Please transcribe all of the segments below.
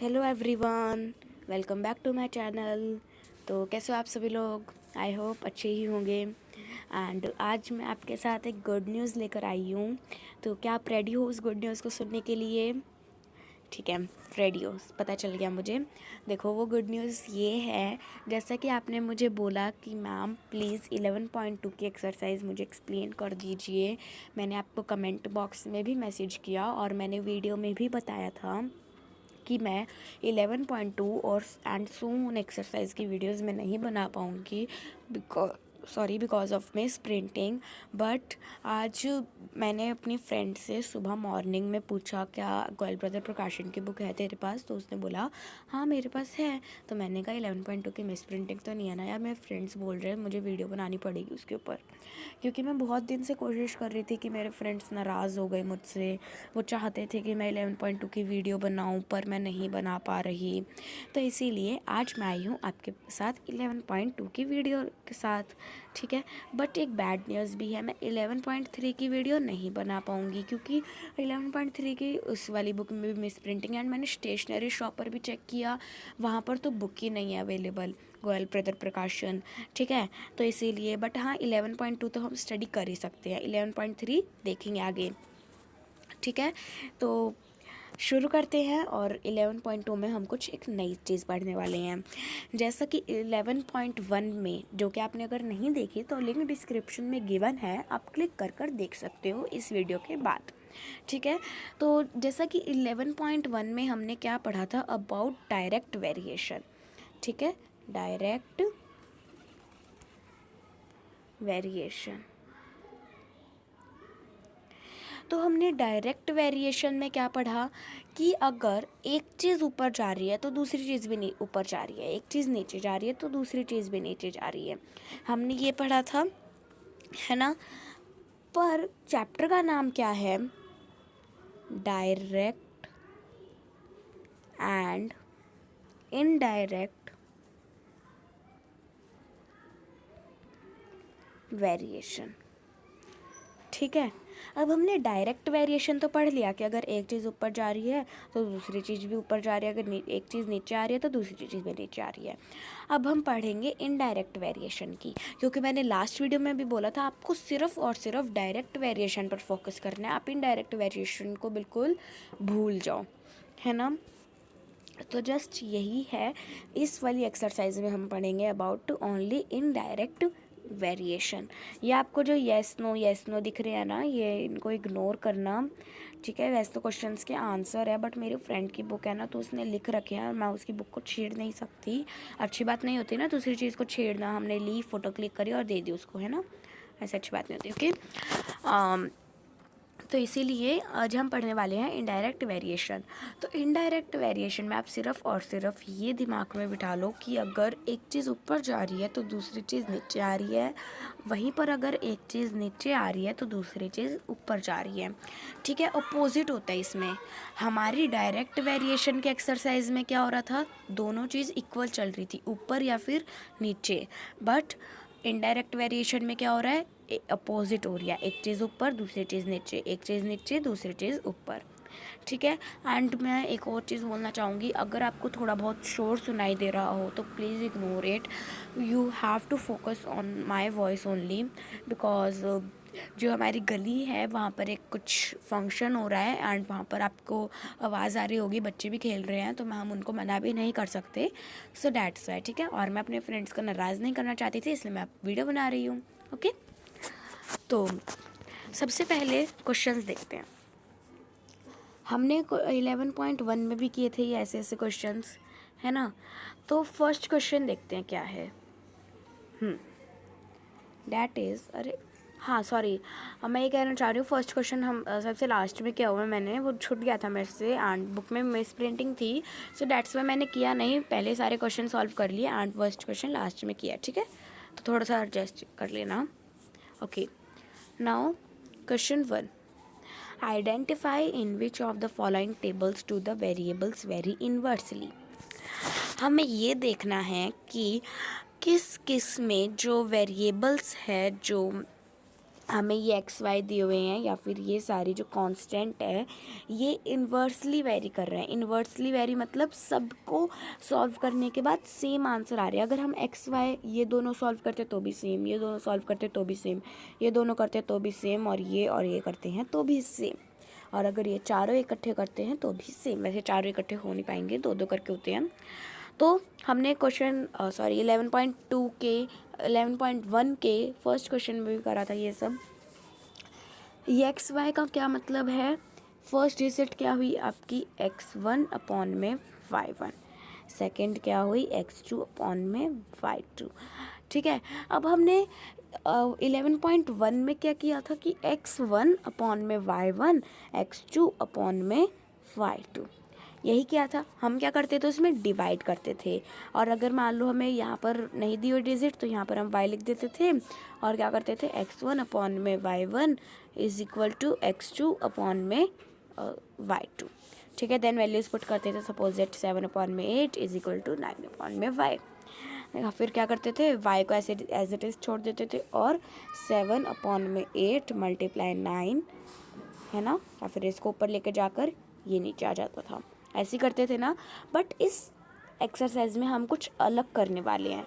Hello everyone, welcome back to my channel. तो कैसे हो आप सभी लोग? आई होप अच्छे ही होंगे। एंड आज मैं आपके साथ एक गुड न्यूज़ लेकर आई हूँ। तो क्या आप रेडी हो उस गुड न्यूज़ को सुनने के लिए? ठीक है, रेडी हो, पता चल गया मुझे। देखो, वो गुड न्यूज़ ये है, जैसा कि आपने मुझे बोला कि मैम प्लीज़ 11.2 की एक्सरसाइज मुझे एक्सप्लेन कर दीजिए। मैंने आपको कमेंट बॉक्स में भी मैसेज किया और मैंने वीडियो में भी बताया था कि मैं 11.2 और एंड सून एक्सरसाइज की वीडियोस में नहीं बना पाऊँगी because of miss printing. But आज मैंने अपनी फ्रेंड से सुबह मॉर्निंग में पूछा, क्या गोयल ब्रदर प्रकाशन की बुक है तेरे पास? तो उसने बोला हाँ मेरे पास है। तो मैंने कहा 11.2 की मिस प्रिंटिंग तो नहीं है ना यार, मेरे फ्रेंड्स बोल रहे हैं मुझे वीडियो बनानी पड़ेगी उसके ऊपर, क्योंकि मैं बहुत दिन से कोशिश कर रही थी कि मेरे फ्रेंड्स नाराज़ हो गए मुझसे। वो चाहते थे कि मैं 11.2 की वीडियो बनाऊं पर मैं नहीं बना पा रही। तो इसीलिए आज मैं आई हूँ आपके साथ 11.2 की वीडियो के साथ। ठीक है, बट एक बैड न्यूज़ भी है, मैं 11.3 की वीडियो नहीं बना पाऊँगी क्योंकि 11.3 की उस वाली बुक में भी मिस प्रिंटिंग एंड मैंने स्टेशनरी शॉप पर भी चेक किया, वहाँ पर तो बुक ही नहीं है अवेलेबल, गोयल ब्रदर प्रकाशन। ठीक है, तो इसीलिए बट हाँ 11.2 तो हम स्टडी कर ही सकते हैं, 11.3 देखेंगे आगे। ठीक है, तो शुरू करते हैं। और 11.2 में हम कुछ एक नई चीज़ पढ़ने वाले हैं, जैसा कि 11.1 में, जो कि आपने अगर नहीं देखी तो लिंक डिस्क्रिप्शन में गिवन है, आप क्लिक कर कर देख सकते हो इस वीडियो के बाद। ठीक है, तो जैसा कि 11.1 में हमने क्या पढ़ा था, अबाउट डायरेक्ट वेरिएशन। ठीक है, डायरेक्ट वेरिएशन। तो हमने डायरेक्ट वेरिएशन में क्या पढ़ा कि अगर एक चीज़ ऊपर जा रही है तो दूसरी चीज़ भी नहीं ऊपर जा रही है, एक चीज़ नीचे जा रही है तो दूसरी चीज़ भी नीचे जा रही है, हमने ये पढ़ा था, है ना। पर चैप्टर का नाम क्या है? Direct and indirect variation. ठीक है, अब हमने डायरेक्ट वेरिएशन तो पढ़ लिया कि अगर एक चीज़ ऊपर जा रही है तो दूसरी चीज़ भी ऊपर जा रही है, अगर एक चीज़ नीचे आ रही है तो दूसरी चीज़ भी नीचे आ रही है। अब हम पढ़ेंगे इनडायरेक्ट वेरिएशन की, क्योंकि मैंने लास्ट वीडियो में भी बोला था आपको सिर्फ और सिर्फ डायरेक्ट वेरिएशन पर फोकस करना है, आप इनडायरेक्ट वेरिएशन को बिल्कुल भूल जाओ, है ना। तो जस्ट यही है, इस वाली एक्सरसाइज में हम पढ़ेंगे अबाउट ओनली इनडायरेक्ट वेरिएशन। ये आपको जो येस नो दिख रहे हैं ना, ये इनको इग्नोर करना। ठीक है, वैसे तो क्वेश्चंस के आंसर है, बट मेरी फ्रेंड की बुक है ना तो उसने लिख रखे हैं, मैं उसकी बुक को छेड़ नहीं सकती, अच्छी बात नहीं होती ना दूसरी चीज़ को छेड़ना। हमने ली, फ़ोटो क्लिक करी और दे दी उसको, है ना, ऐसे अच्छी बात नहीं होती। ओके, तो इसीलिए आज हम पढ़ने वाले हैं इनडायरेक्ट वेरिएशन। तो इनडायरेक्ट वेरिएशन में आप सिर्फ और सिर्फ ये दिमाग में बिठा लो कि अगर एक चीज़ ऊपर जा रही है तो दूसरी चीज़ नीचे आ रही है, वहीं पर अगर एक चीज़ नीचे आ रही है तो दूसरी चीज़ ऊपर जा रही है। ठीक है, अपोजिट होता है इसमें। हमारी डायरेक्ट वेरिएशन के एक्सरसाइज में क्या हो रहा था, दोनों चीज़ इक्वल चल रही थी, ऊपर या फिर नीचे। बट इनडायरेक्ट वेरिएशन में क्या हो रहा है, अपोजिट हो रही है, एक चीज़ ऊपर दूसरी चीज़ नीचे, एक चीज़ नीचे दूसरी चीज़ ऊपर। ठीक है, एंड मैं एक और चीज़ बोलना चाहूँगी, अगर आपको थोड़ा बहुत शोर सुनाई दे रहा हो तो please ignore it, you have to focus on my voice only, because जो हमारी गली है वहाँ पर एक कुछ फंक्शन हो रहा है एंड वहाँ पर आपको आवाज़ आ रही होगी, बच्चे भी खेल रहे हैं, तो हम उनको मना भी नहीं कर सकते। सो डैट्स वाई। ठीक है, और मैं अपने फ्रेंड्स को नाराज़ नहीं करना चाहती थी, इसलिए मैं वीडियो बना रही हूँ। ओके, तो सबसे पहले क्वेश्चंस देखते हैं। हमने 11.1 में भी किए थे ये ऐसे ऐसे क्वेश्चंस, है ना। तो फर्स्ट क्वेश्चन देखते हैं क्या है। डैट इज़, अरे हाँ सॉरी, मैं ये कहना चाह रही हूँ फर्स्ट क्वेश्चन हम सबसे लास्ट में किया हुआ है, मैंने वो छूट गया था मेरे से एंड बुक में मिस प्रिंटिंग थी, सो डैट्स वाई मैंने किया नहीं, पहले सारे क्वेश्चन सॉल्व कर लिए एंड फर्स्ट क्वेश्चन लास्ट में किया। ठीक है, तो थोड़ा सा एडजस्ट कर लेना। Okay, now question 1, identify in which of the following tables two the variables very inversely. हमें ये देखना है कि किस किस में जो वेरिएबल्स है, जो हमें ये एक्स वाई दिए हुए हैं या फिर ये सारी जो कांस्टेंट है ये इन्वर्सली वेरी कर रहे हैं। इन्वर्सली वेरी मतलब सबको सॉल्व करने के बाद सेम आंसर आ रहे हैं। अगर हम एक्स वाई ये दोनों सॉल्व करते तो भी सेम, ये दोनों सॉल्व करते तो भी सेम, ये दोनों करते तो भी सेम, और ये करते हैं तो भी सेम, और अगर ये चारों इकट्ठे करते हैं तो भी सेम। वैसे चारों इकट्ठे हो नहीं पाएंगे, दो दो करके होते हैं। तो हमने क्वेश्चन 11.2 के 11.1 के फर्स्ट क्वेश्चन में भी करा था ये सब। ये एक्स वाई का क्या मतलब है? फर्स्ट डिजिट क्या हुई आपकी x1 अपॉन में y1, सेकंड क्या हुई x2 अपॉन में y2। ठीक है, अब हमने 11.1 में क्या किया था कि x1 अपॉन में y1, x2 अपॉन में y2, यही क्या था। हम क्या करते थे उसमें डिवाइड करते थे, और अगर मान लो हमें यहाँ पर नहीं दी हुई डिजिट तो यहाँ पर हम y लिख देते थे, और क्या करते थे x1 अपॉन में y1 is equal to x2 upon में y2। ठीक है, देन वैल्यूज पुट करते थे। सपोज दैट 7 अपॉन में 8 इज इक्वल टू 9 अपॉन में y। या फिर क्या करते थे y को ऐसे एज इट इज़ छोड़ देते थे, और 7 अपॉन में 8 मल्टीप्लाई 9 है ना, या फिर इसको ऊपर लेके जाकर ये नीचे आ जाता था। ऐसे करते थे ना। बट इस एक्सरसाइज में हम कुछ अलग करने वाले हैं।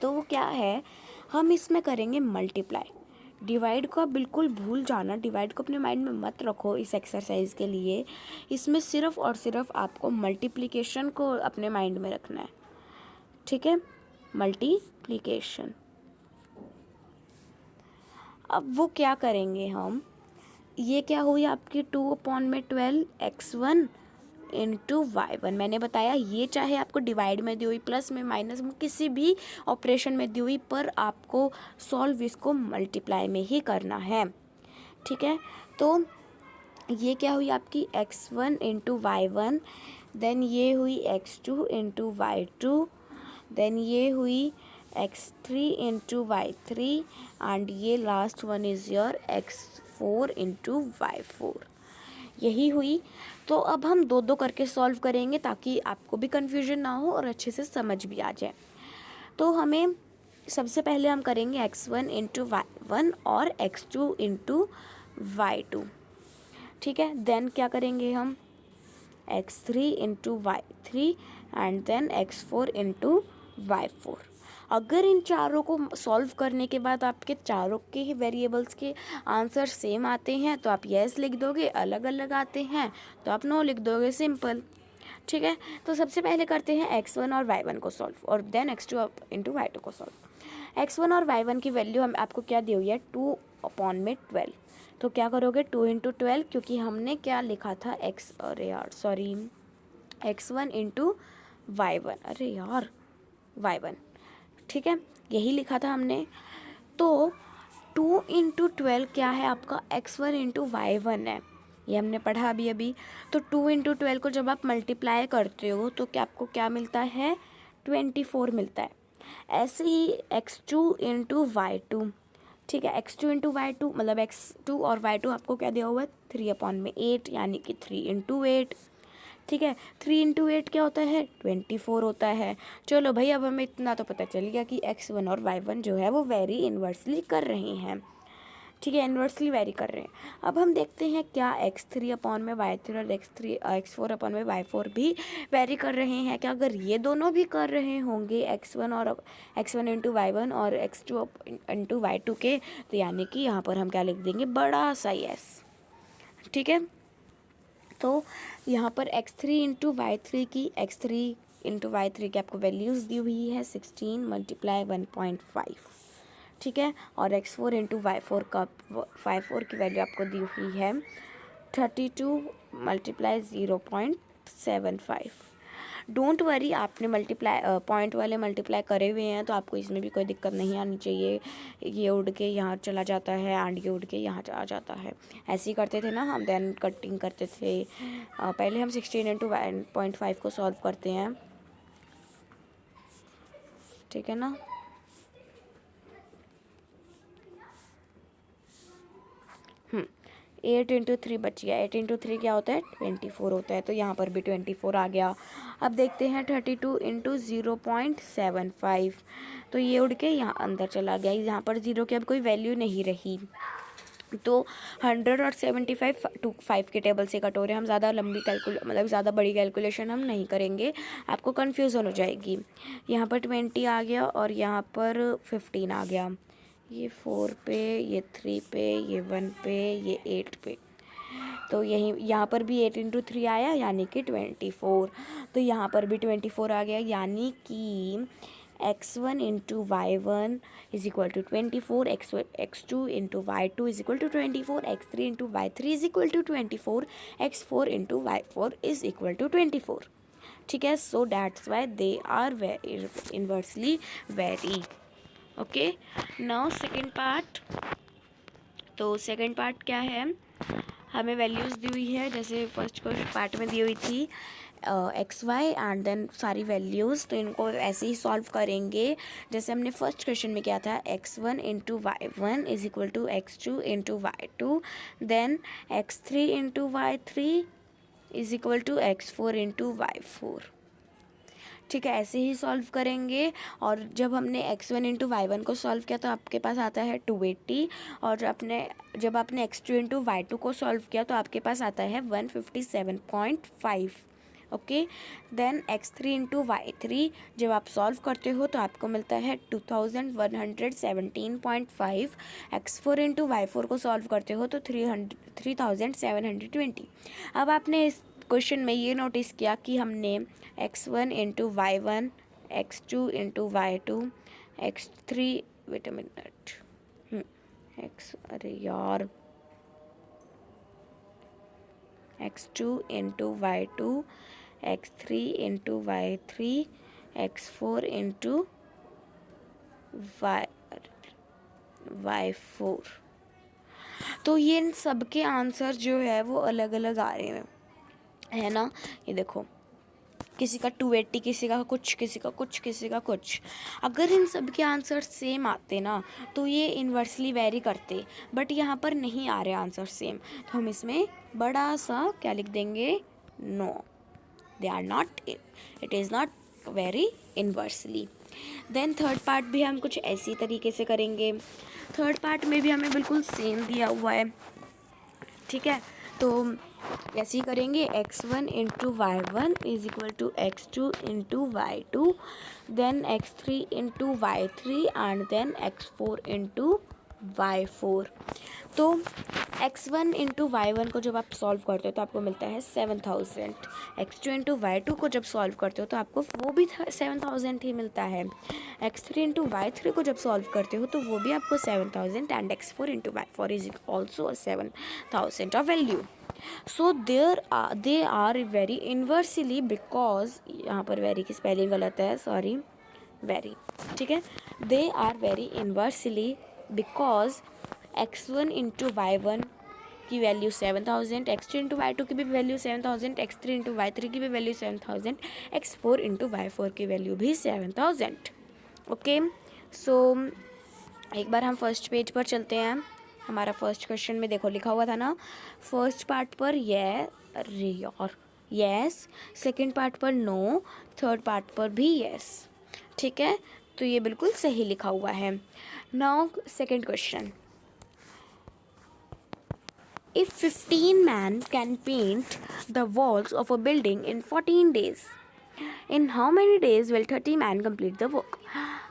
तो वो क्या है, हम इसमें करेंगे मल्टीप्लाई। डिवाइड को आप बिल्कुल भूल जाना, डिवाइड को अपने माइंड में मत रखो इस एक्सरसाइज के लिए। इसमें सिर्फ और सिर्फ आपको मल्टीप्लिकेशन को अपने माइंड में रखना है। ठीक है, मल्टीप्लिकेशन। अब वो क्या करेंगे हम, ये क्या हुई आपकी 2 अपॉन में 12 x1 इंटू y1। मैंने बताया ये चाहे आपको डिवाइड में दी हुई, प्लस में, माइनस में, किसी भी ऑपरेशन में दी हुई, पर आपको सॉल्व इसको मल्टीप्लाई में ही करना है। ठीक है, तो ये क्या हुई आपकी x1 इंटू y1, देन ये हुई x2 इंटू y2, देन ये हुई x3 इंटू y3, एंड ये last one is your x4 into y4। यही हुई। तो अब हम दो दो करके सॉल्व करेंगे ताकि आपको भी कन्फ्यूजन ना हो और अच्छे से समझ भी आ जाए। तो हमें सबसे पहले हम करेंगे x1 इंटू y1 और x2 इंटू y2। ठीक है, देन क्या करेंगे हम x3 into y3 and then x4 into y4। अगर इन चारों को सॉल्व करने के बाद आपके चारों के ही वेरिएबल्स के आंसर सेम आते हैं तो आप यस लिख दोगे, अलग अलग आते हैं तो आप नो लिख दोगे, सिंपल। ठीक है, तो सबसे पहले करते हैं x1 और y1 को सॉल्व, और देन x2 इंटू y2 को सॉल्व। x1 और y1 की वैल्यू हम आपको क्या दी हुई है 2 अपॉन में 12। तो क्या करोगे 2 इंटू 12, क्योंकि हमने क्या लिखा था x1 इंटू y1, अरे यार y1। ठीक है, यही लिखा था हमने। तो 2 इंटू 12 क्या है आपका x1 इंटू y1 है, ये हमने पढ़ा अभी। तो 2 इंटू 12 को जब आप मल्टीप्लाई करते हो तो क्या आपको क्या मिलता है 24 मिलता है। ऐसे ही x2 इंटू y2। ठीक है, x2 इंटू y2 मतलब x2 और y2 आपको क्या दिया हुआ है 3 अपॉन में 8, यानी कि 3 इंटू 8। ठीक है, 3 इंटू 8 क्या होता है 24 होता है। चलो भाई, अब हमें इतना तो पता चल गया कि x1 और y1 जो है वो वेरी इन्वर्सली कर रहे हैं। ठीक है, इन्वर्सली वेरी कर रहे हैं। अब हम देखते हैं क्या x3 अपॉन में y3 और x4 अपॉन में y4 भी वेरी कर रहे हैं क्या। अगर ये दोनों भी कर रहे होंगे x1 इंटू y1 और x2 इंटू y2 के, तो यानी कि यहाँ पर हम क्या लिख देंगे बड़ा सा यस। ठीक है, तो यहाँ पर x3 इंटू y3 की आपको वैल्यूज़ दी हुई है 16 मल्टीप्लाई 1.5। ठीक है, और x4 इंटू y4 की वैल्यू आपको दी हुई है 32 मल्टीप्लाई 0.75। डोंट वरी, आपने मल्टीप्लाई पॉइंट वाले मल्टीप्लाई करे हुए हैं तो आपको इसमें भी कोई दिक्कत नहीं आनी चाहिए। ये उड़ के यहाँ चला जाता है एंड ये उड़ के यहाँ आ जाता है, ऐसे ही करते थे ना हम। देन कटिंग करते थे। पहले हम 16 इंटू 1.5 को सॉल्व करते हैं। ठीक है ना, 8 इंटू 3 बच गया, 8 इंटू 3 क्या होता है 24 होता है, तो यहाँ पर भी 24 आ गया। अब देखते हैं 32 इंटू 0.75, तो ये उड़ के यहाँ अंदर चला गया, यहाँ पर 0 की अब कोई वैल्यू नहीं रही, तो 100 और 75 टू 5 के टेबल से कट हो रहे हैं। हम ज़्यादा लंबी मतलब ज़्यादा बड़ी कैलकुलेशन हम नहीं करेंगे, आपको कन्फ्यूज़न हो जाएगी। यहाँ पर 20 आ गया और यहाँ पर 15 आ गया, ये 4 पे, ये 3 पे, ये 1 पे, ये 8 पे, तो यही यहाँ पर भी 8 इंटू 3 आया यानी कि 24, तो यहाँ पर भी 24 आ गया, यानी कि x1 into y1 is equal to 24, x2 into y2 is equal to 24, x3 into y3 is equal to 24, x4 into y4 is equal to 24। ठीक है, so that's why they are inversely vary. Okay, now second part. तो second part क्या है, हमें values दी हुई है जैसे first question part में दी हुई थी एक्स वाई एंड देन सारी वैल्यूज़, तो इनको ऐसे ही सॉल्व करेंगे जैसे हमने फर्स्ट क्वेश्चन में किया था। x1 into y1 is equal to x2 into y2, then x3 into y3 is equal to x4 into y4। ठीक है, ऐसे ही सॉल्व करेंगे। और जब हमने x1 इंटू y1 को सॉल्व किया तो आपके पास आता है 280, और जब आपने x2 इंटू y2 को सॉल्व किया तो आपके पास आता है 157.5। Okay, then x3 into y3 जब आप सॉल्व करते हो तो आपको मिलता है 2117.5। x4 इंटू y4 को सॉल्व करते हो तो 3720। अब आपने इस क्वेश्चन में ये नोटिस किया कि हमने x1 into y1, x2 into y2, x3 wait a minute x2 into y2, x3 into y3, x4 into y4, तो ये इन सब के आंसर जो है वो अलग अलग आ रहे हैं, है ना। ये देखो, किसी का 280, किसी का कुछ, किसी का कुछ, किसी का कुछ। अगर इन सब के आंसर सेम आते ना तो ये इन्वर्सली वेरी करते, बट यहाँ पर नहीं आ रहे आंसर सेम, तो हम इसमें बड़ा सा क्या लिख देंगे, no, they are not, it is not vary inversely. Then third part भी हम कुछ ऐसी तरीके से करेंगे। थर्ड पार्ट में भी हमें बिल्कुल सेम दिया हुआ है, ठीक है, तो ऐसे ही करेंगे। x1 into y1 is equal to x2 into y2, then x3 into y3 and then x4 into y4। तो x1 इंटू y1 को जब आप सॉल्व करते हो तो आपको मिलता है 7000, x2 इंटू y2 को जब सॉल्व करते हो तो आपको वो भी 7000 ही मिलता है, x3 इंटू y3 को जब सॉल्व करते हो तो वो भी आपको 7000, and x4 into y4 is also 7000 of value. So they are very inversely, because यहाँ पर वेरी की स्पेलिंग गलत है, सॉरी, वेरी, ठीक है, they are very inversely because x1 into y1 की वैल्यू 7000, x2 इंटू y2 की भी वैल्यू 7000, x3 इंटू y3 की भी वैल्यू 7000, x4 इंटू y4 की वैल्यू भी 7000। ओके, सो एक बार हम फर्स्ट पेज पर चलते हैं। हमारा फर्स्ट क्वेश्चन में देखो लिखा हुआ था ना, फर्स्ट पार्ट पर यस, सेकंड पार्ट पर नो, थर्ड पार्ट पर भी यस। ठीक है, तो ये बिल्कुल सही लिखा हुआ है। Now second question, if 15 men can paint the walls of a building in 14 days, in how many days will 30 men complete the work?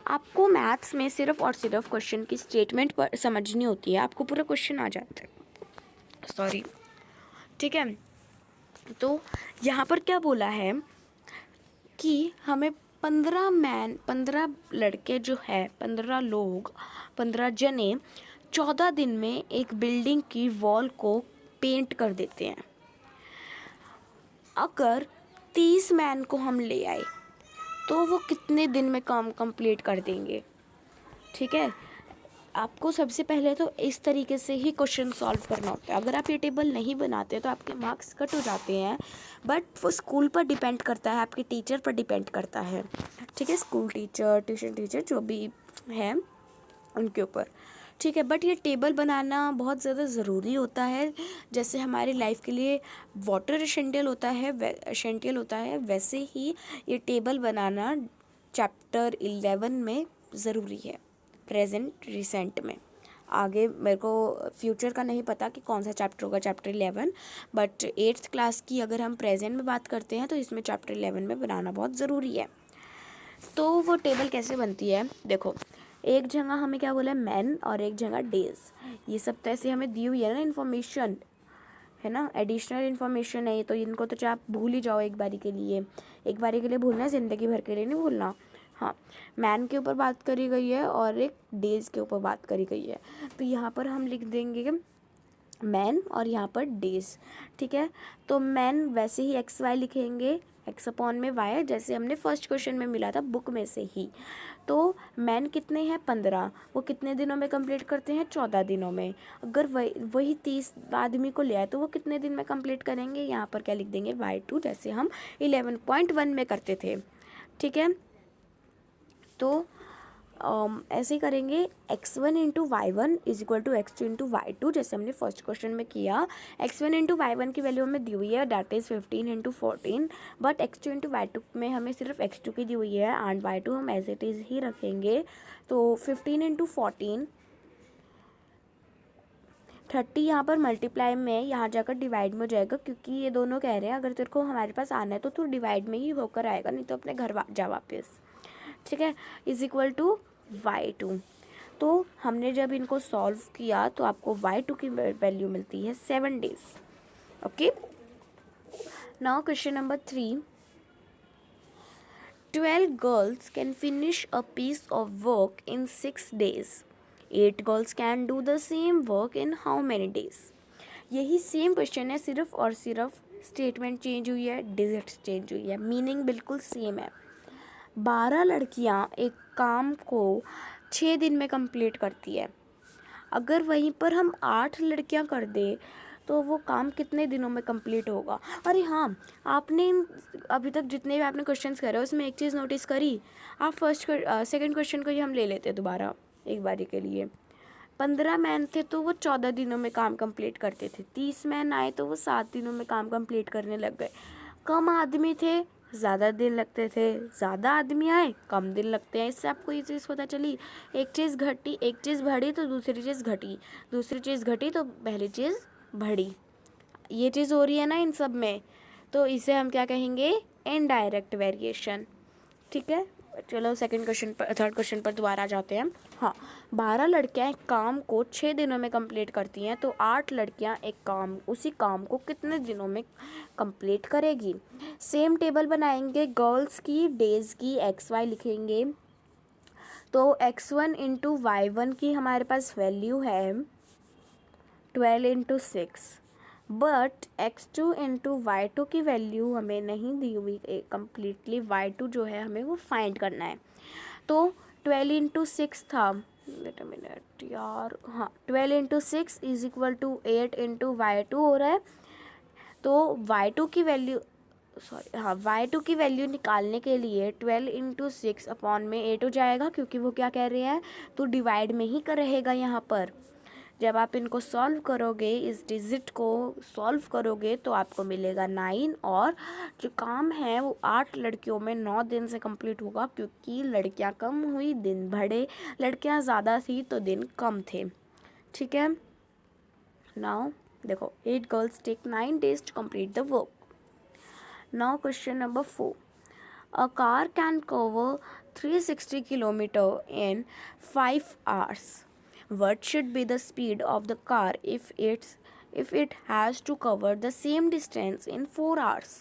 आपको मैथ्स में सिर्फ और सिर्फ क्वेश्चन की स्टेटमेंट पर समझनी होती है, आपको पूरा क्वेश्चन आ जाता है, सॉरी, ठीक है। तो यहाँ पर क्या बोला है कि हमें 15 लड़के जो है, 15 लोग, 15 जने 14 दिन में एक बिल्डिंग की वॉल को पेंट कर देते हैं। अगर 30 मैन को हम ले आए तो वो कितने दिन में काम कंप्लीट कर देंगे? ठीक है, आपको सबसे पहले तो इस तरीके से ही क्वेश्चन सॉल्व करना होता है। अगर आप ये टेबल नहीं बनाते तो आपके मार्क्स कट हो जाते हैं, बट वो स्कूल पर डिपेंड करता है, आपके टीचर पर डिपेंड करता है, ठीक है, स्कूल टीचर, ट्यूशन टीचर जो भी है उनके ऊपर। ठीक है, बट ये टेबल बनाना बहुत ज़्यादा ज़रूरी होता है। जैसे हमारी लाइफ के लिए वाटर एसेंशियल होता है वैसे ही ये टेबल बनाना चैप्टर 11 में ज़रूरी है, प्रेजेंट रिसेंट में। आगे मेरे को फ्यूचर का नहीं पता कि कौन सा चैप्टर होगा चैप्टर 11, बट 8th क्लास की अगर हम प्रेजेंट में बात करते हैं तो इसमें चैप्टर 11 में बनाना बहुत ज़रूरी है। तो वो टेबल कैसे बनती है, देखो एक जगह हमें क्या बोला है मैन और एक जगह डेज, ये सब तो ऐसे हमें दी हुई है ना इन्फॉर्मेशन, है ना, एडिशनल इन्फॉर्मेशन है ये, तो इनको तो चाहे आप भूल ही जाओ एक बारी के लिए भूलना है, ज़िंदगी भर के लिए नहीं भूलना। हाँ, मैन के ऊपर बात करी गई है और एक डेज के ऊपर बात करी गई है, तो यहाँ पर हम लिख देंगे कि मैन और यहाँ पर डेज। ठीक है, तो मैन वैसे ही एक्स वाई लिखेंगे, एक्स अपॉन में वाई, जैसे हमने फर्स्ट क्वेश्चन में मिला था बुक में से ही। तो मैन कितने हैं 15, वो कितने दिनों में कंप्लीट करते हैं 14 दिनों में। अगर वही 30 आदमी को ले आए तो वो कितने दिन में कंप्लीट करेंगे, यहाँ पर क्या लिख देंगे y2, जैसे हम 11.1 में करते थे। ठीक है, तो ऐसे ही करेंगे x1 into y1 is equal to x2 into y2, जैसे हमने फर्स्ट क्वेश्चन में किया। x1 इंटू y1 की वैल्यू हमें दी हुई है, that is 15 into 14, but x2 into y2 में हमें सिर्फ x2 की दी हुई है एंड y2 हम एज इट इज़ ही रखेंगे। तो 15 इंटू 14, 30 यहाँ पर मल्टीप्लाई में, यहाँ जाकर डिवाइड में हो जाएगा, क्योंकि ये दोनों कह रहे हैं अगर तेरे को हमारे पास आना है तो तू डिवाइड में ही होकर आएगा, नहीं तो अपने घर जा वापस। ठीक है, इज इक्वल टू y2। तो हमने जब इनको सॉल्व किया तो आपको y2 की वैल्यू मिलती है 7 days. Okay, now question number 3, 12 girls can finish a piece of work in 6 days, 8 girls can do the same work in how many days. यही सेम क्वेश्चन है, सिर्फ और सिर्फ स्टेटमेंट चेंज हुई है, डिजिट्स चेंज हुई है, मीनिंग बिल्कुल सेम है। 12 लड़कियां एक काम को 6 दिन में कंप्लीट करती है, अगर वहीं पर हम 8 लड़कियां कर दे तो वो काम कितने दिनों में कंप्लीट होगा। अरे हाँ, आपने अभी तक जितने भी आपने क्वेश्चंस करे उसमें एक चीज़ नोटिस करी, आप सेकंड क्वेश्चन को ही हम ले लेते दोबारा एक बारी के लिए। 15 मैन थे तो वो 14 दिनों में काम कंप्लीट करते थे, 30 मैन आए तो वो 7 दिनों में काम कंप्लीट करने लग गए। कम आदमी थे, ज़्यादा दिन लगते थे, ज़्यादा आदमी आए, कम दिन लगते हैं। इससे आपको ये चीज़ पता चली, एक चीज़ घटी, एक चीज़ बढ़ी तो दूसरी चीज़ घटी, दूसरी चीज़ घटी तो पहली चीज़ बढ़ी। ये चीज़ हो रही है ना इन सब में, तो इसे हम क्या कहेंगे, इनडायरेक्ट वेरिएशन। ठीक है, चलो थर्ड क्वेश्चन पर दोबारा जाते हैं। हाँ, 12 लड़कियां एक काम को 6 दिनों में कंप्लीट करती हैं, तो 8 लड़कियां उसी काम को कितने दिनों में कंप्लीट करेगी। सेम टेबल बनाएंगे, गर्ल्स की, डेज की, एक्स वाई लिखेंगे। तो x1 इंटू y1 की हमारे पास वैल्यू है 12 into 6, but x2 into y2 की वैल्यू हमें नहीं दी हुई कम्प्लीटली, y2 जो है हमें वो फाइंड करना है। तो 12 इंटू 6 था, वेट अ मिनट यार, हाँ 12 into 6 is equal to 8 into y2 हो रहा है। तो y2 की वैल्यू y2 की वैल्यू निकालने के लिए 12 इंटू 6 अपॉन में 8 हो जाएगा, क्योंकि वो क्या कह रहे हैं, तो डिवाइड में ही कर रहेगा यहाँ पर। जब आप इनको सॉल्व करोगे, इस डिजिट को सॉल्व करोगे तो आपको मिलेगा 9, और जो काम है वो 8 लड़कियों में 9 दिन से कंप्लीट होगा, क्योंकि लड़कियां कम हुई दिन बढ़े, लड़कियां ज़्यादा थी तो दिन कम थे। ठीक है, नाउ देखो 8 girls take 9 days to complete the work. Now question number 4, a car can cover 360 kilometers in 5 hours. What should be the speed of the car if it has to cover the same distance in 4 hours?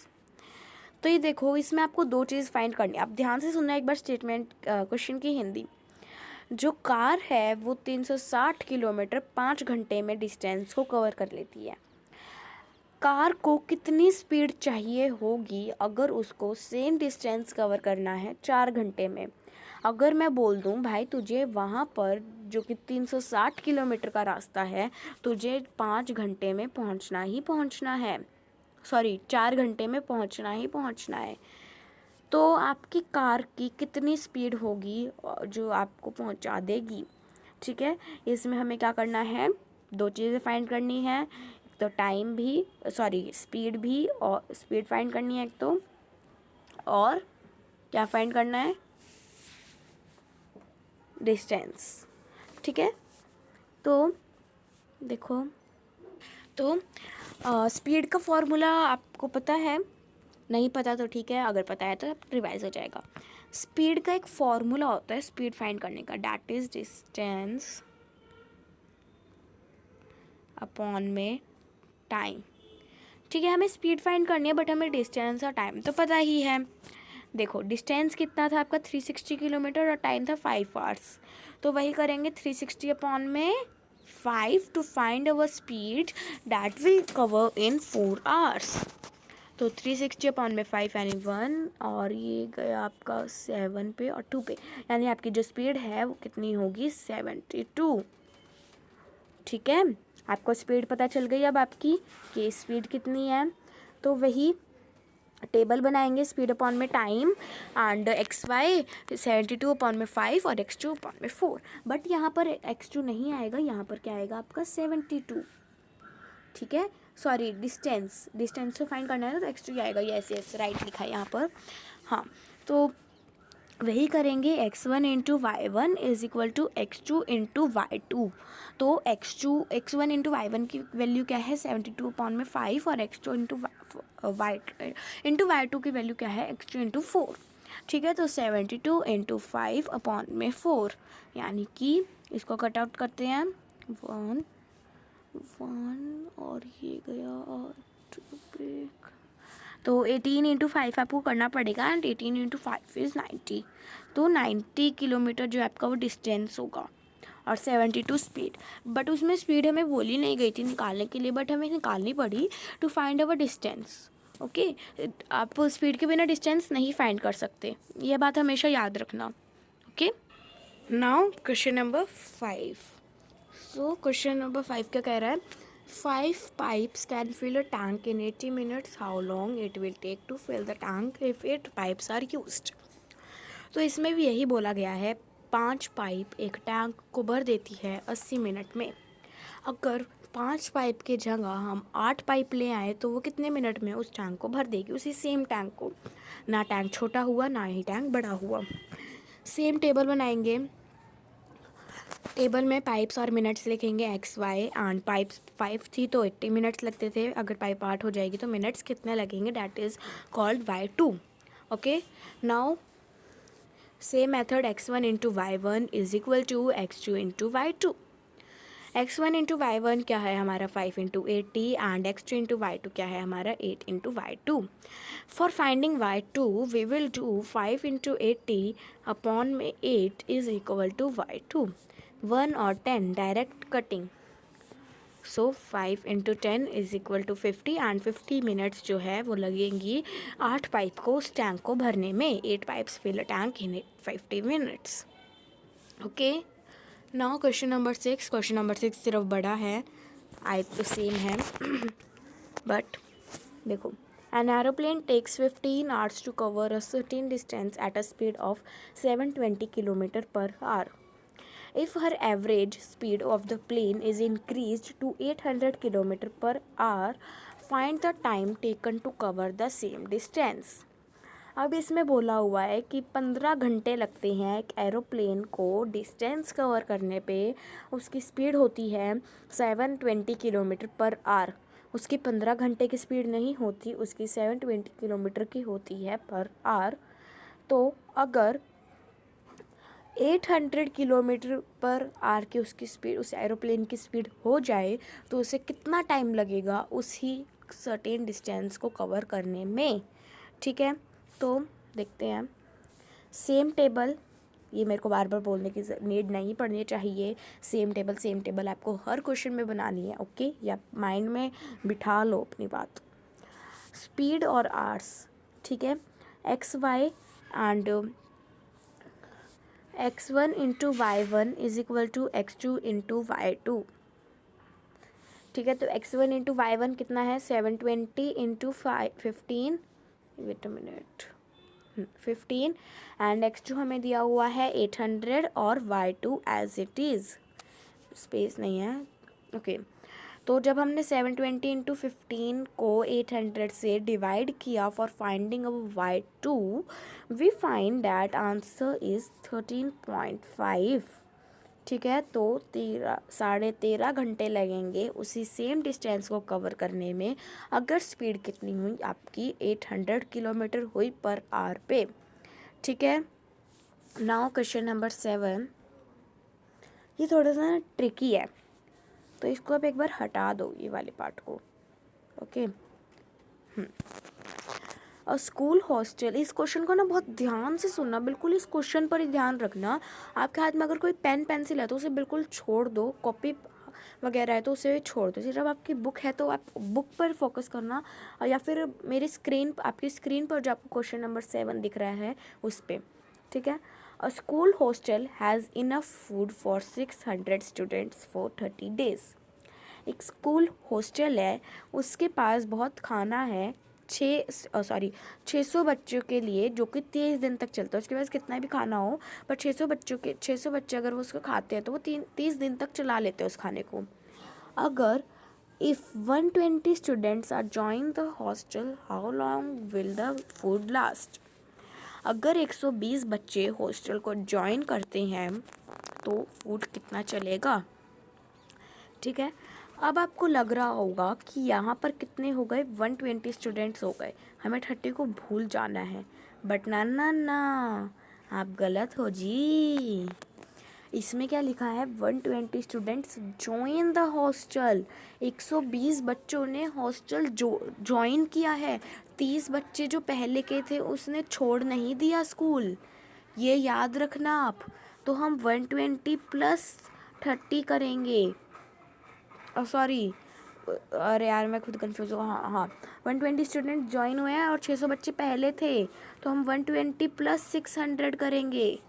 तो ये देखो, इसमें आपको दो चीज़ find करनी है। आप ध्यान से सुनना एक बार स्टेटमेंट, क्वेश्चन की हिंदी। जो कार है वो 360 किलोमीटर 5 घंटे में डिस्टेंस को कवर कर लेती है। कार को कितनी स्पीड चाहिए होगी अगर उसको सेम डिस्टेंस कवर करना है 4 घंटे में। अगर मैं बोल दूं भाई तुझे वहाँ पर जो कि 360 किलोमीटर का रास्ता है, तुझे 5 घंटे में पहुँचना ही पहुँचना है, 4 घंटे में पहुँचना ही पहुँचना है, तो आपकी कार की कितनी स्पीड होगी जो आपको पहुँचा देगी। ठीक है। इसमें हमें क्या करना है, दो चीज़ें फाइंड करनी है, एक तो टाइम भी, सॉरी स्पीड भी, और स्पीड फाइंड करनी है एक तो, और क्या फाइंड करना है, डिस्टेंस। ठीक है। तो देखो, तो स्पीड का फॉर्मूला आपको पता है, नहीं पता तो ठीक है, अगर पता है तो रिवाइज हो जाएगा। स्पीड का एक फॉर्मूला होता है स्पीड फाइंड करने का, दैट इज डिस्टेंस अपॉन में टाइम। ठीक है, हमें स्पीड फाइंड करनी है बट हमें डिस्टेंस और टाइम तो पता ही है। देखो डिस्टेंस कितना था आपका 360 किलोमीटर और टाइम था 5 आवर्स, तो वही करेंगे 360 अपॉन में 5 to find our speed that will cover in 4 hours. तो 360 अपॉन में 5 यानी 1, और ये गया आपका 7 पे और 2 पे, यानी आपकी जो स्पीड है वो कितनी होगी, 72। ठीक है, आपको स्पीड पता चल गई अब आपकी कि स्पीड कितनी है। तो वही टेबल बनाएंगे, स्पीड अपॉन में time and X Y, 72 upon में 5 और x2 अपॉन में 4। बट यहाँ पर x2 नहीं आएगा, यहाँ पर क्या आएगा आपका 72। ठीक है, सॉरी डिस्टेंस तो फाइंड करना है ना, तो x2 आएगा, यस यस राइट लिखा है यहाँ पर। हाँ, तो वही करेंगे, x1 into y1 is equal to x2 into y2। तो x1 इंटू y1 की वैल्यू क्या है, 72 अपॉन में 5, और x2 इंटू y2 की वैल्यू क्या है, x2 इंटू 4। ठीक है, तो 72 इंटू 5 अपॉन में 4, यानी कि इसको कट आउट करते हैं, 1 1 और ये गया 2 पे, तो 18 इंटू 5 आपको करना पड़ेगा, एंड 18 इंटू 5 इज़ 90। तो 90 किलोमीटर जो आपका वो डिस्टेंस होगा, और 72 स्पीड। बट उसमें स्पीड हमें बोली नहीं गई थी निकालने के लिए, बट हमें निकालनी पड़ी to find our distance. Okay, आप स्पीड के बिना डिस्टेंस नहीं फाइंड कर सकते, ये बात हमेशा याद रखना। Okay, now question number 5। So question number 5 क्या कह रहा है, 5 pipes can fill a tank in 80 minutes. How long it will take to fill the tank if 8 pipes are used? तो इसमें भी यही बोला गया है, 5 पाइप एक टैंक को भर देती है 80 मिनट में। अगर 5 पाइप के जगह हम 8 पाइप ले आए तो वो कितने मिनट में उस टैंक को भर देगी, उसी सेम टैंक को, ना टैंक छोटा हुआ ना ही टैंक बड़ा हुआ। सेम टेबल बनाएंगे, टेबल में पाइप्स और मिनट्स लिखेंगे एक्स वाई, एंड पाइप्स 5 थी तो 80 मिनट्स लगते थे, अगर पाइप 8 हो जाएगी तो मिनट्स कितने लगेंगे, that is called y2। Okay, now same method x1 into y1 is equal to x2 into y2। x1 into y1 क्या है हमारा 5 into 80, and x2 into y2 क्या है हमारा 8 into y2। For finding y2 we will do 5 into 80 upon में 8 is equal to y2। 1 और 10 direct cutting, so 5 into 10 is equal to 50, and 50 minutes जो है वो लगेंगी 8 पाइप को उस टैंक को भरने में। 8 pipes fill a tank in 50 minutes. Okay, now question number 6। Question number 6 सिर्फ बड़ा है, आई तो सेम है बट देखो, an aeroplane takes 15 hours to cover a certain distance at a speed of 720 km per hour. If her average speed of the plane is increased to 800 km per hour, find the time taken to cover the same distance. अब इसमें बोला हुआ है कि 15 घंटे लगते हैं एक एरोप्लेन को डिस्टेंस कवर करने पे, उसकी स्पीड होती है 720 किलोमीटर पर आवर। उसकी 15 घंटे की स्पीड नहीं होती, उसकी 720 किलोमीटर की होती है पर आवर। तो अगर 800 किलोमीटर पर आवर की उसकी स्पीड, उस एरोप्लेन की स्पीड हो जाए तो उसे कितना टाइम लगेगा उसी सर्टेन डिस्टेंस को कवर करने में। ठीक है, तो देखते हैं सेम टेबल, ये मेरे को बार बार बोलने की नीड नहीं पड़नी चाहिए, सेम टेबल आपको हर क्वेश्चन में बनानी है। ओके, या माइंड में बिठा लो अपनी बात। स्पीड और आवर्स, ठीक है, X Y and x1 into y1 is equal to x2 into y2। ठीक है, तो x1 इंटू y1 कितना है, 720 into 15, wait a minute, 15, and x2 हमें दिया हुआ है 800 और y2 as it is. Space नहीं है। ओके तो जब हमने 720 इंटू 15 को 800 से डिवाइड किया for finding y2, we find that answer is 13.5। ठीक है, तो 13.5 घंटे लगेंगे उसी सेम डिस्टेंस को कवर करने में अगर स्पीड कितनी हुई आपकी 800 किलोमीटर हुई पर आवर पे। ठीक है, नाउ क्वेश्चन नंबर 7, ये थोड़ा सा ट्रिकी है तो इसको आप एक बार हटा दो ये वाले पार्ट को। ओके और स्कूल हॉस्टल, इस क्वेश्चन को ना बहुत ध्यान से सुनना, बिल्कुल इस क्वेश्चन पर ही ध्यान रखना। आपके हाथ में अगर कोई पेन पेंसिल है तो उसे बिल्कुल छोड़ दो, कॉपी वगैरह है तो उसे छोड़ दो। सिर्फ आपकी बुक है तो आप बुक पर फोकस करना, और या फिर मेरी स्क्रीन, आपकी स्क्रीन पर जो आपको क्वेश्चन नंबर 7 दिख रहा है उस पर। ठीक है, अ school hostel has enough food for 600 students for 30 days. एक स्कूल हॉस्टल है, उसके पास बहुत खाना है 600 बच्चों के लिए, जो कि 30 दिन तक चलता है। उसके पास कितना भी खाना हो पर 600 बच्चे अगर वो उसको खाते हैं तो वो 30 दिन तक चला लेते हैं उस खाने को। अगर if 120 students are join the hostel, how long will the food last. अगर 120 बच्चे हॉस्टल को ज्वाइन करते हैं तो फूड कितना चलेगा। ठीक है, अब आपको लग रहा होगा कि यहाँ पर कितने हो गए, 120 स्टूडेंट्स हो गए, हमें 30 को भूल जाना है। बट ना ना ना, आप गलत हो जी। इसमें क्या लिखा है, 120 स्टूडेंट्स ज्वाइन द हॉस्टल। 120 बच्चों ने हॉस्टल ज्वाइन किया है। 30 बच्चे जो पहले के थे उसने छोड़ नहीं दिया स्कूल, ये याद रखना आप। तो हम 120 प्लस 30 करेंगे। सॉरी, अरे यार मैं खुद कंफ्यूज हूँ। हाँ हाँ, 120 स्टूडेंट ज्वाइन हुए हैं और 600 बच्चे पहले थे, तो हम 120 प्लस 600 करेंगे।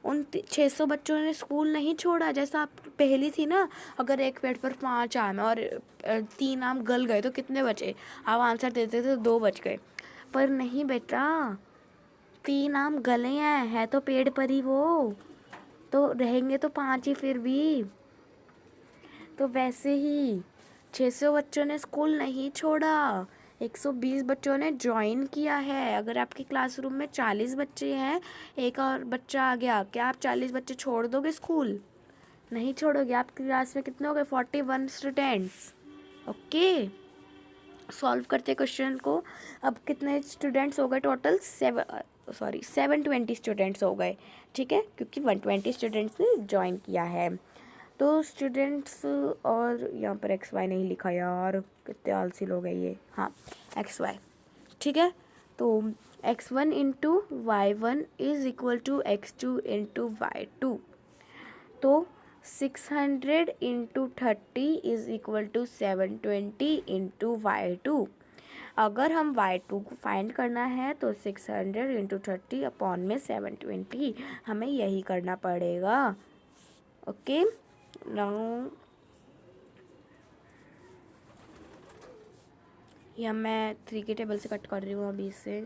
उन 600 बच्चों ने स्कूल नहीं छोड़ा, जैसा आप पहली थी ना, अगर एक पेड़ पर 5 आम है और 3 आम गल गए तो कितने बचे, आप आंसर देते थे 2 बच गए। पर नहीं बेटा, 3 आम गले हैं, है तो पेड़ पर ही वो, तो रहेंगे तो 5 ही फिर भी। तो वैसे ही 600 बच्चों ने स्कूल नहीं छोड़ा, 120 बच्चों ने ज्वाइन किया है। अगर आपकी क्लासरूम में 40 बच्चे हैं, एक और बच्चा आ गया, क्या आप 40 बच्चे छोड़ दोगे स्कूल? नहीं छोड़ोगे। आपकी क्लास में कितने हो गए, 41 स्टूडेंट्स। ओके, सॉल्व करते क्वेश्चन को। अब कितने स्टूडेंट्स हो गए टोटल, 720 स्टूडेंट्स हो गए। ठीक है, क्योंकि 120 स्टूडेंट्स ने ज्वाइन किया है। तो स्टूडेंट्स, और यहाँ पर एक्स वाई नहीं लिखा यार, कितने आलसी लोग हैं ये। हाँ, एक्स वाई। ठीक है, तो x1 into y1 is equal to x2 into y2। तो 600 into 30 is equal to 720 into y2। अगर हम y2 को फाइंड करना है तो 600 इंटू 30 अपॉन में 720, हमें यही करना पड़ेगा। ओके, नाउ या मैं 3 के टेबल से कट कर रही हूँ अभी से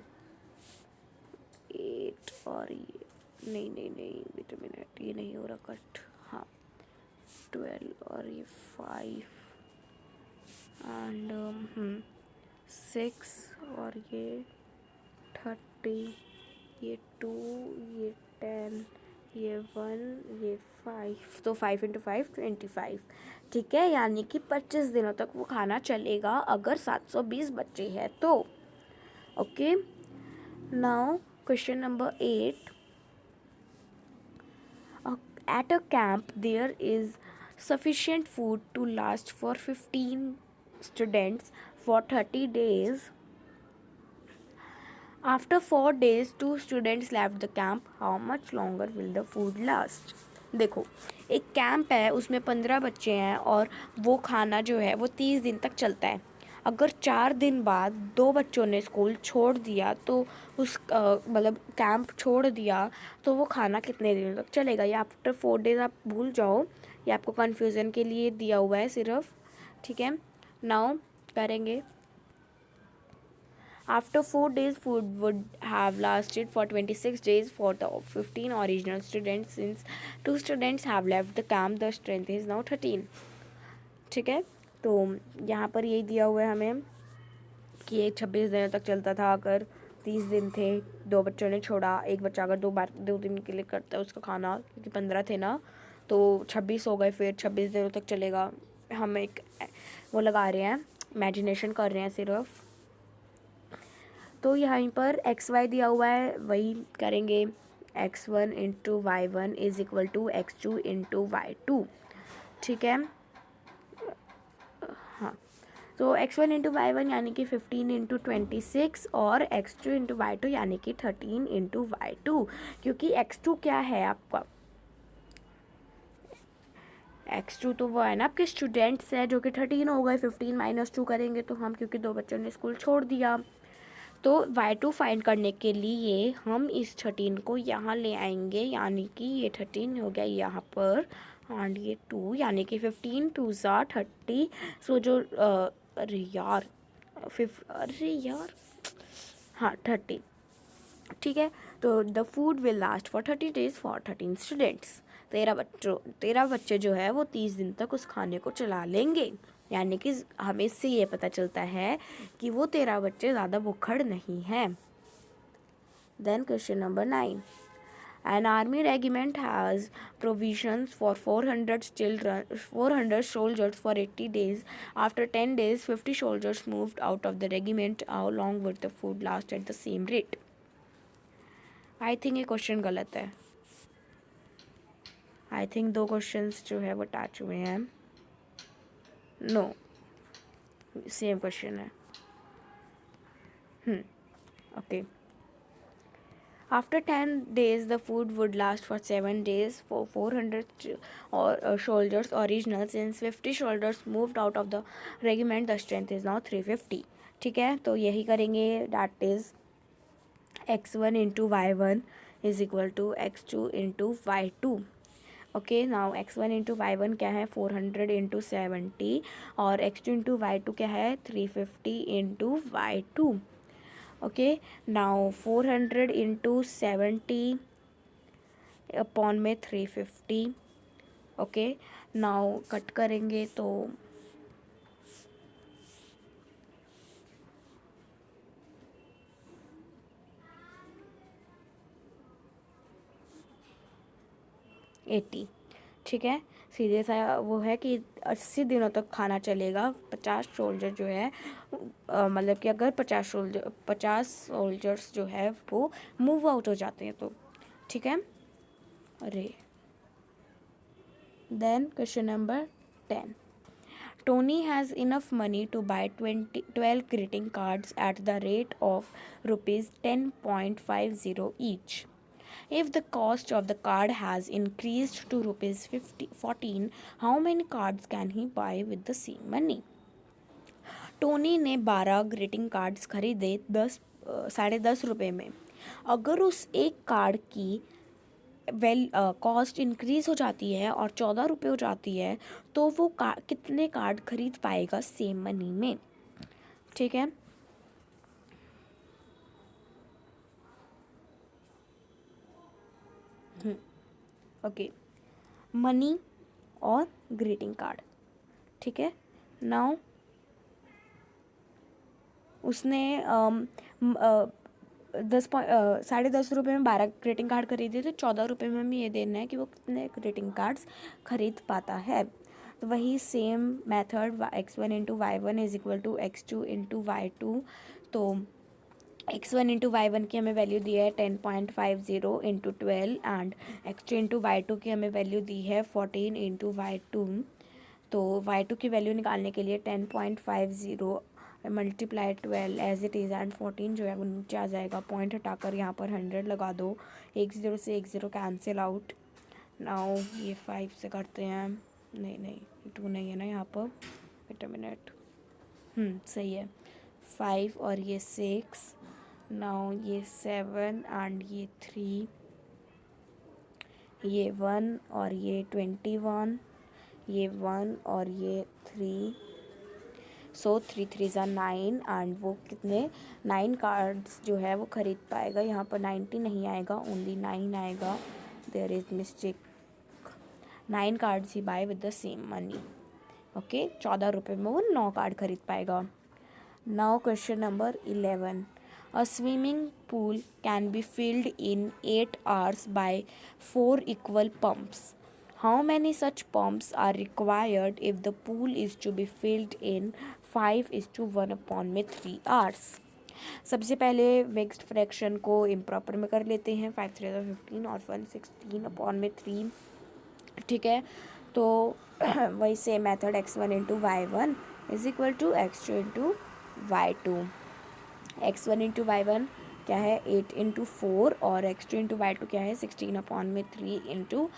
8, और ये नहीं वेट अ मिनट, ये नहीं हो रहा कट। हाँ, 12 और ये 5 एंड 6 और ये 30, ये 2, ये 10, ये 1, ये 5, तो 5 इंटू 5 25। ठीक है, यानी कि 25 दिनों तक वो खाना चलेगा अगर 720 बच्चे हैं तो। Okay, now question number 8, at a camp there is sufficient food to last for 15 students for 30 days. After 4 days 2 students left the camp, how much longer will the food last? देखो, एक कैंप है, उसमें 15 बच्चे हैं और वो खाना जो है वो 30 दिन तक चलता है। अगर 4 दिन बाद 2 बच्चों ने स्कूल छोड़ दिया तो उस मतलब कैंप छोड़ दिया तो वो खाना कितने दिनों तक चलेगा। ये आफ्टर 4 डेज आप भूल जाओ, ये आपको कन्फ्यूज़न के लिए दिया हुआ है सिर्फ। ठीक है, नाउ करेंगे। After 4 days, food would have lasted for 26 days for the 15 original students. Since 2 students have left the camp, the strength is now 13. ठीक है, तो यहाँ पर यही दिया हुआ है हमें कि एक 26 दिनों तक चलता था। अगर 30 दिन थे, 2 बच्चों ने छोड़ा, एक बच्चा अगर 2 दिन के लिए करता है उसका खाना, क्योंकि 15 थे ना, तो 26 हो गए, फिर 26 दिनों तक चलेगा। हम एक वो लगा रहे हैं, इमेजिनेशन कर रहे हैं सिर्फ। तो यहाँ पर XY दिया हुआ है, वही करेंगे। x1 into y1 is equal to x2 into y2। ठीक है, हाँ, तो x1 इंटू y1 यानी कि 15 इंटू 26 और x2 इंटू y2 यानी कि 13 इंटू y2। क्योंकि x2 क्या है आपका, x2 तो वो है ना आपके स्टूडेंट्स है, जो कि 13 हो गए। 15 - 2 करेंगे तो हम, क्योंकि 2 बच्चों ने स्कूल छोड़ दिया। तो y2 फाइंड करने के लिए हम इस 13 को यहाँ ले आएंगे, यानी कि ये 13 हो गया यहाँ पर, एंड ये 2 यानी कि 15 2 ज़ा 30। सो जो अरे यार हाँ 30। ठीक है, तो the food will last for 30 days for 13 students. 13 बच्चे जो है वो 30 दिन तक उस खाने को चला लेंगे। यानी कि हमें इससे ये पता चलता है कि वो 13 बच्चे ज़्यादा भुक्खड़ नहीं हैं। Then question number 9, an army regiment has provisions for 400 soldiers for 80 days. After 10 days, 50 soldiers moved out of the regiment. How long would the food last at the same rate? I think ये question गलत है। I think 2 questions जो है वो attach हुए हैं। No, same question है। Okay. After 10 days, the food would last for 7 days for 400 soldiers original. Since 50 soldiers moved out of the regiment, the strength is now 350. ठीक है, तो यही करेंगे। That is x1 into y1 is equal to x2 into y2। Okay, now x1 into y1 क्या है, 400 into 70, और x2 into y2 क्या है, 350 into y2। Okay, now 400 into 70 upon में 350। ओके, नाउ कट करेंगे तो 80। ठीक है, सीधे सा वो है कि 80 दिनों तक खाना चलेगा। 50 सोल्जर जो है, मतलब कि अगर 50 सोल्जर्स जो है वो मूव आउट हो जाते हैं तो। ठीक है, अरे then question number 10, Tony has enough money to buy 12 greeting cards at the rate of rupees 10.50 each. If the cost of the card has increased to rupees 14, how many cards can he buy with the same money? Tony ने 12 greeting cards खरीदे 10.5 रुपये में। अगर उस एक card की cost increase हो जाती है और 14 रुपये हो जाती है, तो वो कितने कार्ड खरीद पाएगा सेम मनी में? ठीक है, ओके, मनी और ग्रीटिंग कार्ड। ठीक है, नाउ उसने 10.5 रुपये में 12 ग्रीटिंग कार्ड खरीदे, तो 14 रुपये में हमें ये देना है कि वो कितने ग्रीटिंग कार्ड्स खरीद पाता है। तो वही same method, x1 into y1 is equal to x2 into y2। तो x1 इंटू y1 की हमें वैल्यू दी है 10.50 into 12, and x2 into y2 की हमें वैल्यू दी है 14 इंटू y2। तो y2 की वैल्यू निकालने के लिए 10.50 multiply 12 as it is, and 14 जो है वो नीचे आ जाएगा। पॉइंट हटाकर यहाँ पर 100 लगा दो, 1 0 से 1 0 कैंसिल आउट। नाउ ये 5 से करते हैं, नहीं 2 नहीं है ना यहाँ पर, वेट अ मिनट, सही है, 5 और ये 6, नाउ ये 7 एंड ये 3, ये 1 और ये 21, ये 1 और ये 3। सो 3 3 ज़ा 9 एंड वो कितने 9 कार्ड्स जो है वो ख़रीद पाएगा। यहाँ पर 90 नहीं आएगा, ओनली 9 आएगा। There is mistake. 9 कार्ड्स ही buy with the same money. Okay, 14 रुपये में वो 9 कार्ड खरीद पाएगा। Now question number 11। A swimming pool can be filled in 8 hours by 4 equal pumps. How many such pumps are required if the pool is to be filled in 5:1/3 hours? सबसे पहले mixed fraction को improper में कर लेते हैं। 5 3 15 और 1/16/3। ठीक है, तो वही same method x1 into y1 is equal to x2 into y2। x1 into y1 क्या है 8 इंटू 4 और x2 इंटू y2 क्या है 16/3 इंटू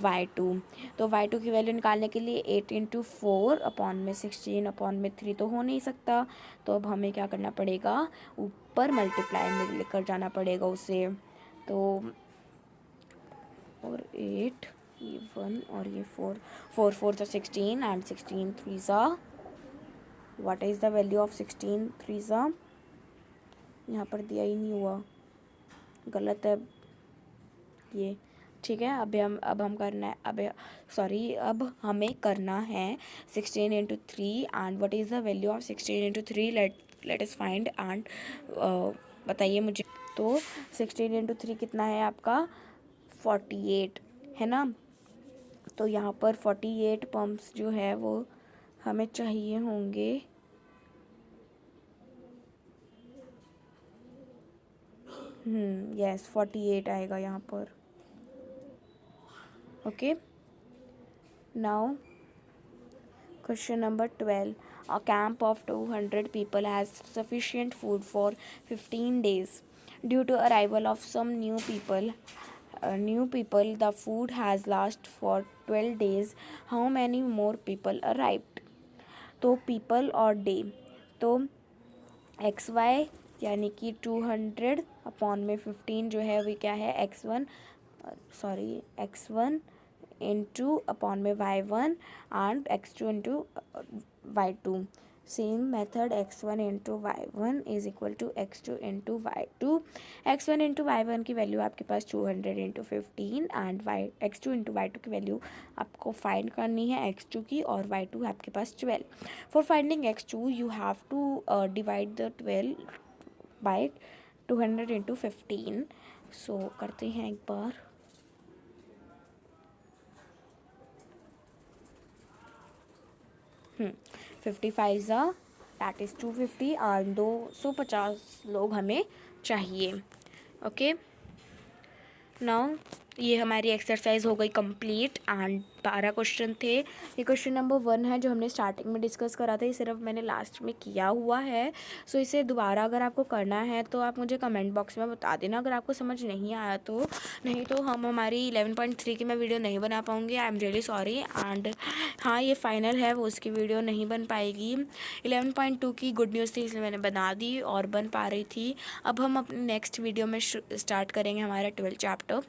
y2। तो y2 की वैल्यू निकालने के लिए 8 इंटू 4/16/3 तो हो नहीं सकता। तो अब हमें क्या करना पड़ेगा, ऊपर मल्टीप्लाई में लेकर जाना पड़ेगा उसे। तो और 8 ये 1 और ये 4 4 4 ज़ा 16 एंड 16 3 ज़ा what is the value of 16 3 ज़ा, यहाँ पर दिया ही नहीं हुआ, गलत है ये। ठीक है, अब हमें करना है 16 into 3 and what is the value of 16 into 3। Let us find and बताइए मुझे। तो 16 इंटू 3 कितना है आपका 48 है ना। तो यहाँ पर 48 पम्प्स जो है वो हमें चाहिए होंगे। यस 48 आएगा यहाँ पर। Okay, now question number 12। A camp of 200 people has sufficient food for 15 days. Due to arrival of some new people, the food has lasted for 12 days. How many more people arrived? तो people और day, तो XY यानी कि 200/15 जो है वो क्या है x1 इंटू अपॉन में y1 and x2 into y2। Same method x1 into y1 is equal to x2 into y2। x1 into y1 की वैल्यू आपके पास 200 into 15 and x2 into y2 की वैल्यू आपको फाइंड करनी है x2 की, और y2 है आपके पास 12। For finding x2 you have to divide the 12 by 200 into 15। So करते हैं एक बार। हम्म 55 ज़ा दैट इज़ 250 और 250 लोग हमें चाहिए। ओके, नाउ ये हमारी एक्सरसाइज हो गई कंप्लीट एंड 12 क्वेश्चन थे। ये क्वेश्चन नंबर 1 है जो हमने स्टार्टिंग में डिस्कस करा था, ये सिर्फ मैंने लास्ट में किया हुआ है। सो इसे दोबारा अगर आपको करना है तो आप मुझे कमेंट बॉक्स में बता देना अगर आपको समझ नहीं आया तो। नहीं तो हम हमारी 11.3 की मैं वीडियो नहीं बना पाऊँगी, I am really sorry. And हाँ, ये फाइनल है, वो उसकी वीडियो नहीं बन पाएगी। 11.2 की गुड न्यूज़ थी इसलिए मैंने बना दी और बन पा रही थी। अब हम अपने नेक्स्ट वीडियो में स्टार्ट करेंगे हमारा 12th चैप्टर।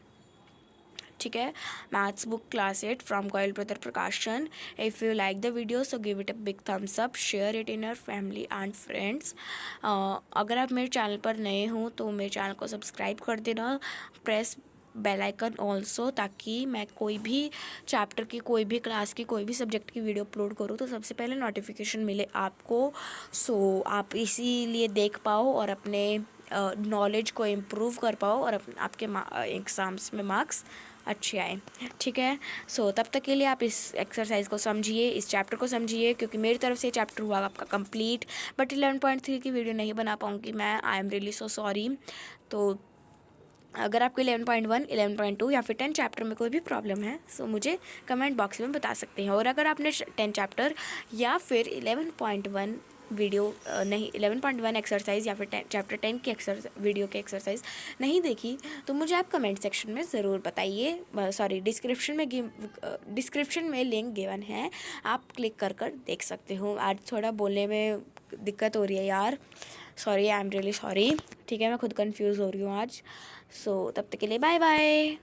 ठीक है, maths book class 8 from Goyal brother Prakashan. If you like the video so give it a big thumbs up, share it in your family and friends. अगर आप मेरे चैनल पर नए हो तो मेरे चैनल को सब्सक्राइब कर देना, प्रेस बेल आइकन ऑल्सो, ताकि मैं कोई भी चैप्टर की, कोई भी क्लास की, कोई भी सब्जेक्ट की वीडियो अपलोड करूँ तो सबसे पहले नोटिफिकेशन मिले आपको। सो आप इसीलिए देख पाओ और अपने नॉलेज को इम्प्रूव कर पाओ और आपके एग्ज़ाम्स में मार्क्स अच्छे आए। ठीक है, सो तब तक के लिए आप इस एक्सरसाइज को समझिए, इस चैप्टर को समझिए, क्योंकि मेरी तरफ से चैप्टर हुआ आपका कंप्लीट। बट 11.3 की वीडियो नहीं बना पाऊँगी मैं, I am really so sorry. तो अगर आपको 11.1, 11.2 या फिर 10 चैप्टर में कोई भी प्रॉब्लम है सो मुझे कमेंट बॉक्स में बता सकते हैं। और अगर आपने 10 चैप्टर या फिर 11.1 वीडियो नहीं 11.1 एक्सरसाइज या फिर चैप्टर 10 की वीडियो की एक्सरसाइज नहीं देखी तो मुझे आप कमेंट सेक्शन में ज़रूर बताइए। सॉरी, डिस्क्रिप्शन में लिंक गिवन है, आप क्लिक कर देख सकते हो। आज थोड़ा बोलने में दिक्कत हो रही है यार, sorry, I am really sorry. ठीक है, मैं खुद कंफ्यूज हो रही हूँ आज। सो तब तक के लिए बाय बाय।